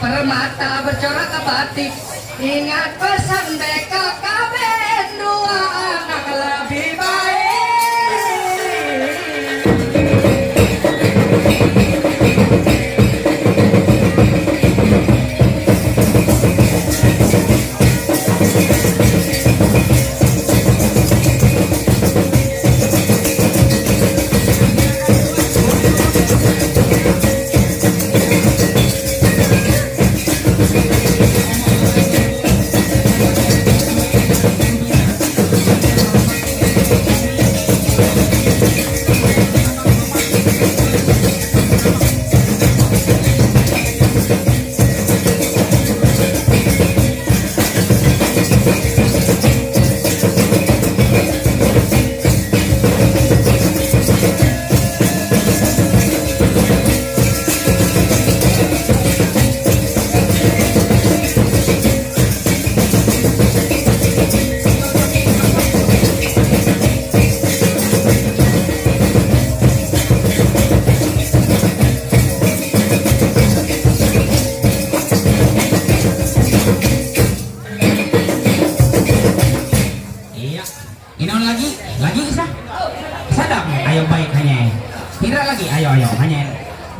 permata bercorak batik. Ingat pesan BKKB, dua anak lebih baik.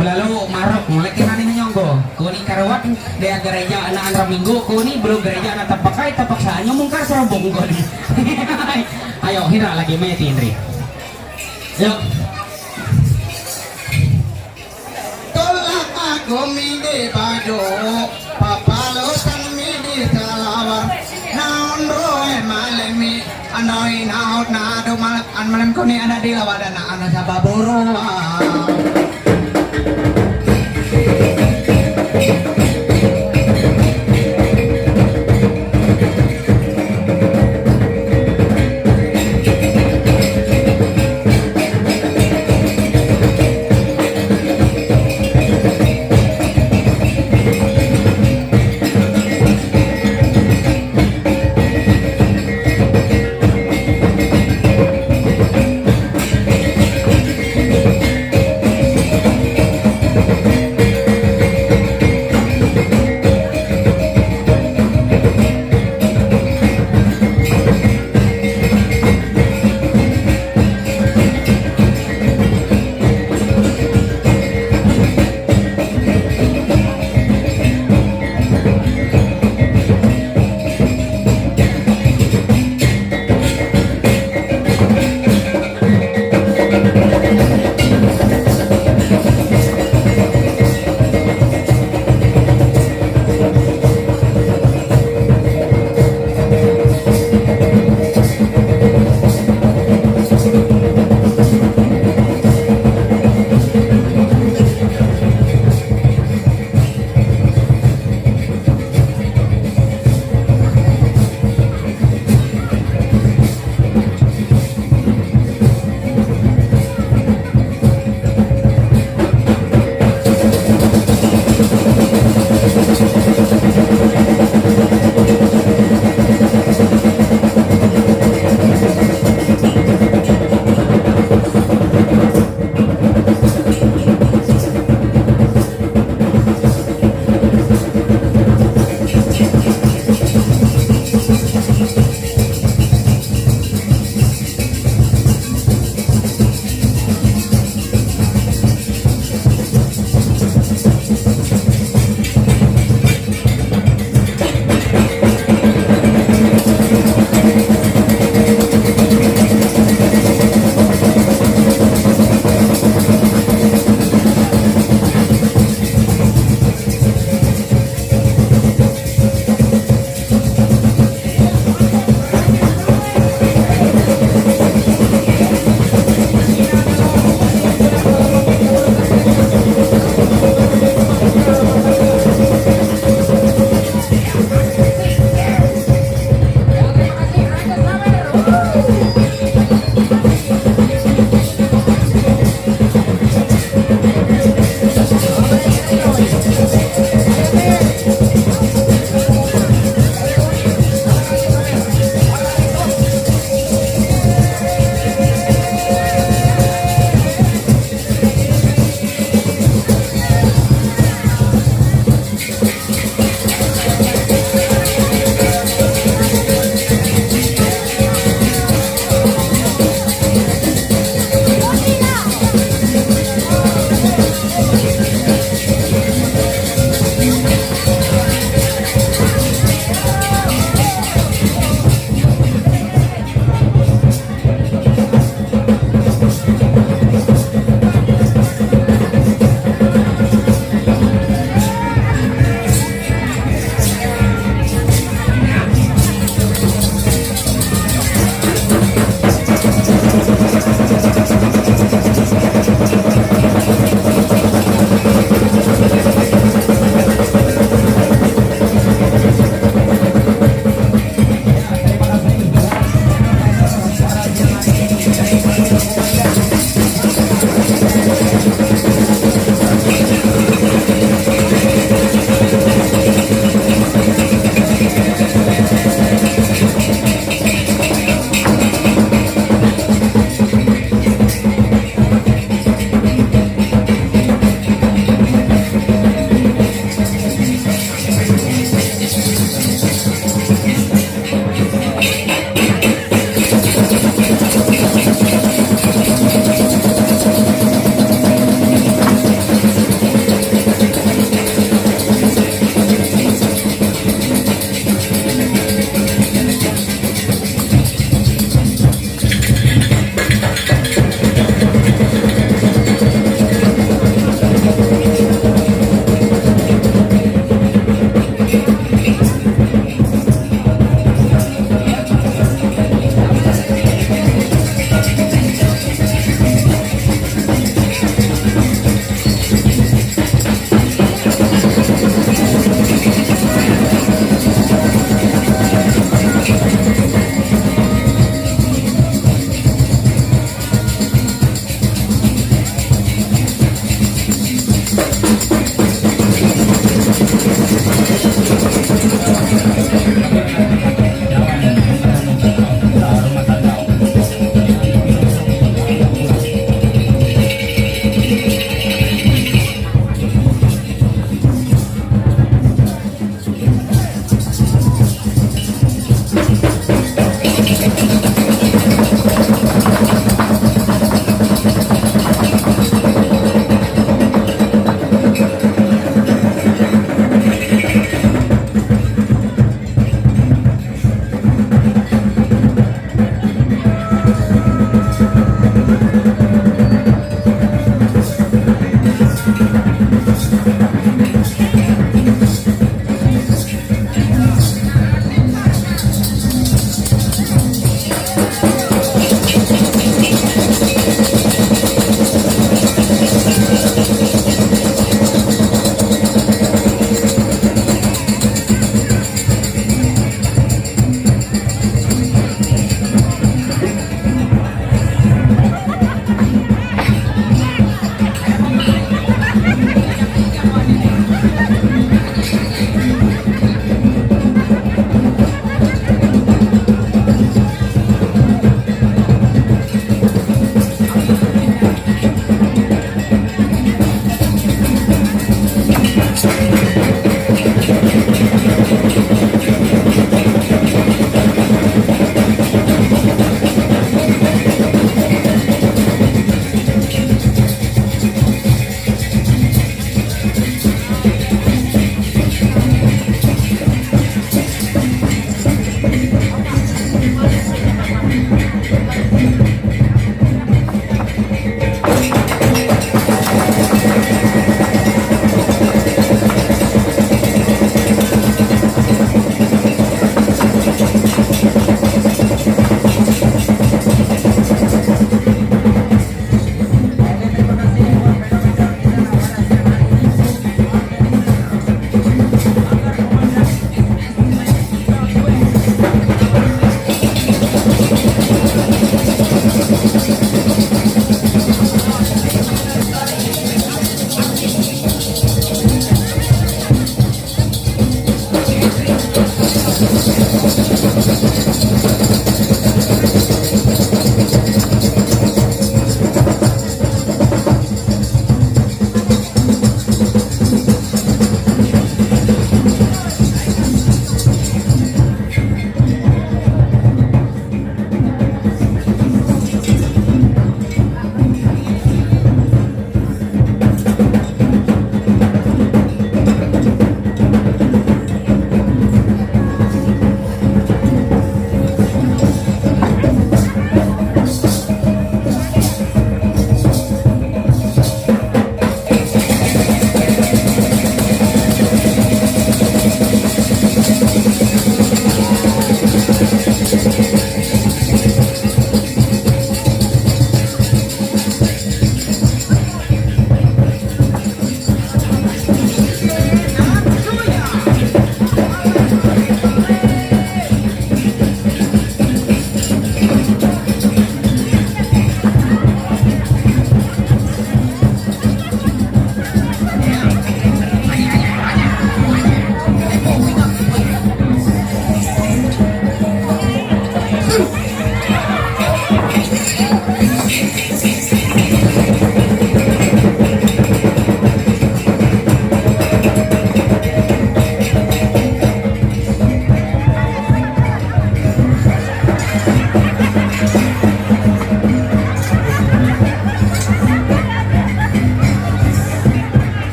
Belalu marok mulai kinani nyonggo kuni karawat dia gereja anak andra minggu kuni belum gereja anak tapakai tapak nyomong kan serobong kuni. Ayo hira lagi meti Indri. Yuk. Tolak aku midi baju papalusan midi salawar naon roe malemi anoi naut nadu malak an malam kuni anak dilawadana anak sababuru.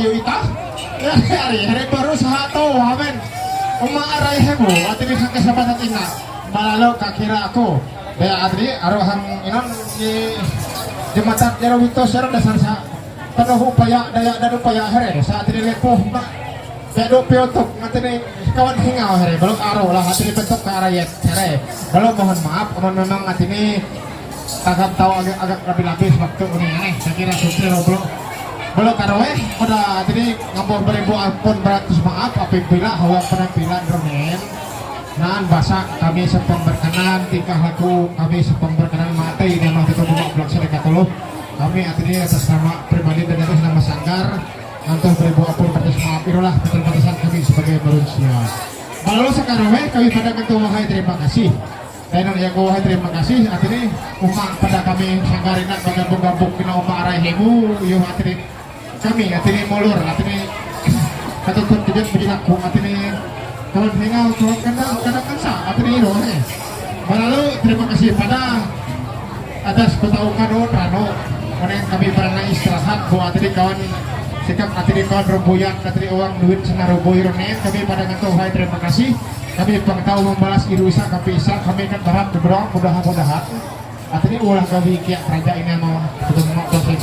yuk ita. Hari baru satu amen. Aray hebo, atri sakit sahabat ina. Malalo kakira aku. Ya atri arohang inon di mata jero wito sero dasar sa penuh upaya daya dan upaya hari saat ini lepuh mak. Ya do piotok ngatini kawan hinga hari belum aro lah atri bentuk ke arah yet hari. Belum mohon maaf, memang ngatini takap tahu agak lebih lapis waktu ini aneh. Saya kira sutri belum karowe pada tadi ngabur beribu ampun beratus maaf apabila hawa penampilan romen nan bahasa kami sepeng berkenan tingkah laku kami sepeng berkenan mati dan waktu itu bumak pelaksanaan katuluh kami artinya atas nama pribadi dan atas nama sanggar nanti beribu ampun beratus maaf itulah keterbatasan kami sebagai manusia. Lalu sekarang kami pada ketua terima kasih. Dan yang gue terima kasih artinya umat pada kami sanggarina gabung-gabung kena umat arai hemu yuk artinya kami artinya molur artinya katutut kejadian berlaku artinya kawan hengau kawan kadang kansa artinya itu lalu terima kasih pada atas petaukan Rano karena kami pernah istirahat buat artinya kawan sikap artinya kawan roboyan artinya uang duit senar roboy ronen kami pada ngatuh terima kasih kami pengetahu membalas irusa kami isa kami kan berharap berdoa mudah-mudahan artinya ulah kami kiak kerajaan ini mau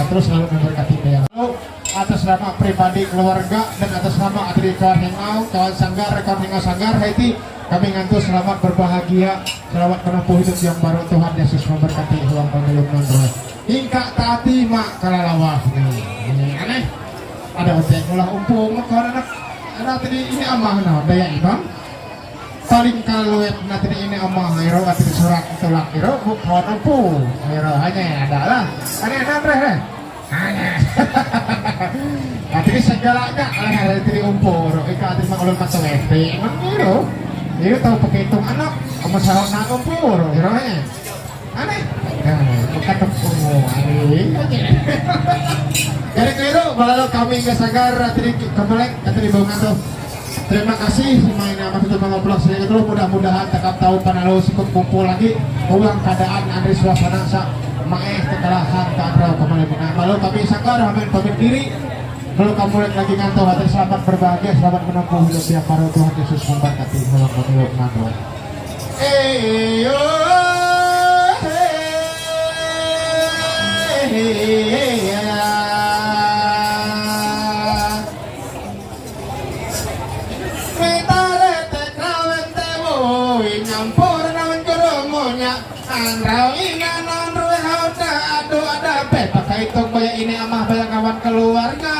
terus selalu memberkati dia. Lalu atas nama pribadi keluarga dan atas nama atri kawan hengau kawan sanggar rekan hengau sanggar Haiti kami ngantuk selamat berbahagia selamat menempuh hidup yang baru Tuhan Yesus memberkati ulang pemilu mandro hingga taati mak kalalawah ini aneh ada otek ulah umpung kawan anak tadi ini amah daya imam paling kaluet nanti ini amah hero atau surat tolak hero kawan umpung hero hanya adalah aneh hanya Atri segalanya oleh dari umpur, ika atri mengulur mata wepe, emang hero, hero tahu pakai hitung anak, kamu sahur nak umpur, hero nya, aneh, bukan tepung, aneh, jadi hero, kalau kami nggak sagar, atri kembali, atri bangun tuh, terima kasih, main nama itu mengobrol saya itu mudah-mudahan tetap tahu panalo sikut kumpul lagi, ulang keadaan Andri suasana sa. Maeh kekalahan keandrau kembali menang lalu kami sangkar amin pamit diri lalu kamu lagi ngantuk hati selamat berbahagia selamat menempuh hidup yang baru Tuhan Yesus memberkati malam pemilu menang nyampur namun keromonya andrau ingan pakai itu kayak ini amah bayang kawan keluarga